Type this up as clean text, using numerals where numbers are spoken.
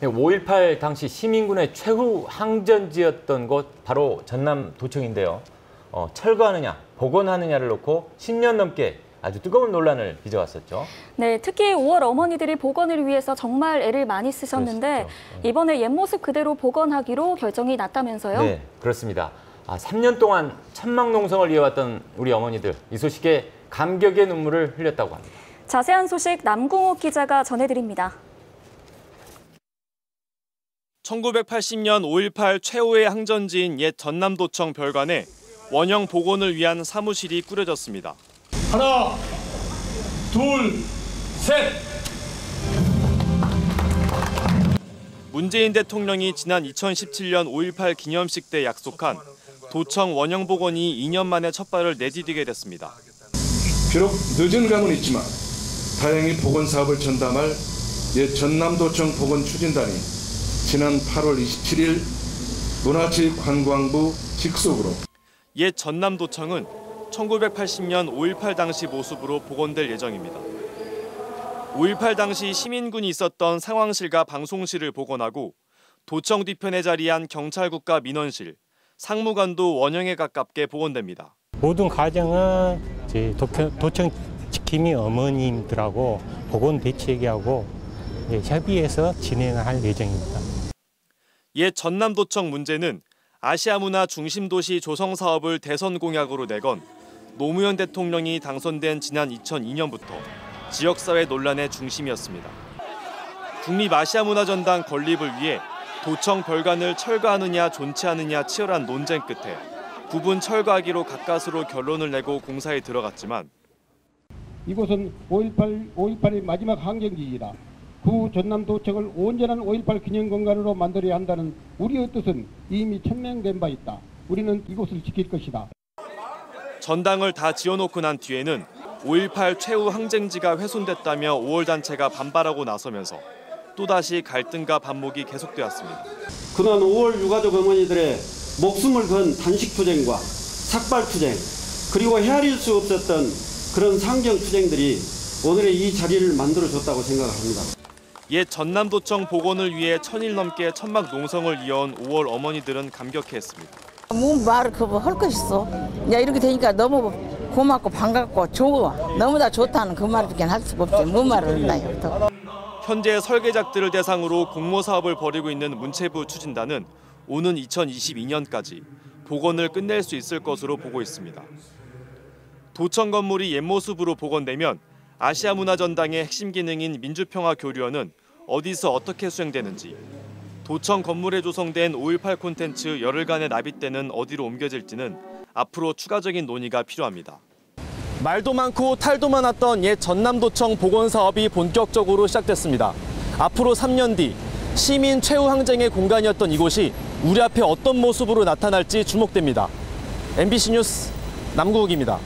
5.18 당시 시민군의 최후 항전지였던 곳 바로 전남도청인데요. 철거하느냐, 복원하느냐를 놓고 10년 넘게 아주 뜨거운 논란을 빚어왔었죠. 네, 특히 5월 어머니들이 복원을 위해서 정말 애를 많이 쓰셨는데 이번에 옛 모습 그대로 복원하기로 결정이 났다면서요? 네, 그렇습니다. 3년 동안 천막농성을 이어왔던 우리 어머니들, 이 소식에 감격의 눈물을 흘렸다고 합니다. 자세한 소식 남궁옥 기자가 전해드립니다. 1980년 5.18 최후의 항전지인 옛 전남도청 별관에 원형 복원을 위한 사무실이 꾸려졌습니다. 하나, 둘, 셋! 문재인 대통령이 지난 2017년 5.18 기념식 때 약속한 도청 원형 복원이 2년 만에 첫 발을 내디디게 됐습니다. 비록 늦은 감은 있지만 다행히 복원 사업을 전담할 옛 전남도청 복원 추진단이 지난 8월 27일 문화체육관광부 직속으로 옛 전남도청은 1980년 5.18 당시 모습으로 복원될 예정입니다. 5.18 당시 시민군이 있었던 상황실과 방송실을 복원하고 도청 뒤편에 자리한 경찰국가 민원실, 상무관도 원형에 가깝게 복원됩니다. 모든 과정은 도청 지킴이 어머님들하고 보건 대책위하고 협의해서 진행할 예정입니다. 옛 전남도청 문제는 아시아 문화 중심도시 조성 사업을 대선 공약으로 내건 노무현 대통령이 당선된 지난 2002년부터 지역사회 논란의 중심이었습니다. 국립아시아문화전당 건립을 위해 도청 별관을 철거하느냐 존치하느냐 치열한 논쟁 끝에 부분 철거하기로 가까스로 결론을 내고 공사에 들어갔지만 이곳은 5.18의 마지막 항쟁지이다. 구 전남도청을 온전한 5.18 기념공간으로 만들어야 한다는 우리의 뜻은 이미 천명된 바 있다. 우리는 이곳을 지킬 것이다. 전당을 다 지어놓고 난 뒤에는 5.18 최후 항쟁지가 훼손됐다며 5월 단체가 반발하고 나서면서 또다시 갈등과 반목이 계속되었습니다. 그동안 5월 유가족 어머니들의 목숨을 건 단식투쟁과 삭발투쟁 그리고 헤아릴 수 없었던 그런 상경투쟁들이 오늘의 이 자리를 만들어줬다고 생각합니다. 옛 전남도청 복원을 위해 1000일 넘게 천막 농성을 이어온 5월 어머니들은 감격해했습니다. 뭐 말을 할 것 있어. 야 이렇게 되니까 너무 고맙고 반갑고 좋아. 너무나 좋다는 그 말밖에 할 수가 없지. 뭔 말을 한다요. 더. 현재 설계작들을 대상으로 공모 사업을 벌이고 있는 문체부 추진단은 오는 2022년까지 복원을 끝낼 수 있을 것으로 보고 있습니다. 도청 건물이 옛 모습으로 복원되면 아시아문화전당의 핵심 기능인 민주평화교류원은 어디서 어떻게 수행되는지, 도청 건물에 조성된 5.18 콘텐츠 열흘간의 납입대는 어디로 옮겨질지는 앞으로 추가적인 논의가 필요합니다. 말도 많고 탈도 많았던 옛 전남도청 복원 사업이 본격적으로 시작됐습니다. 앞으로 3년 뒤 시민 최후 항쟁의 공간이었던 이곳이 우리 앞에 어떤 모습으로 나타날지 주목됩니다. MBC 뉴스 남궁욱입니다.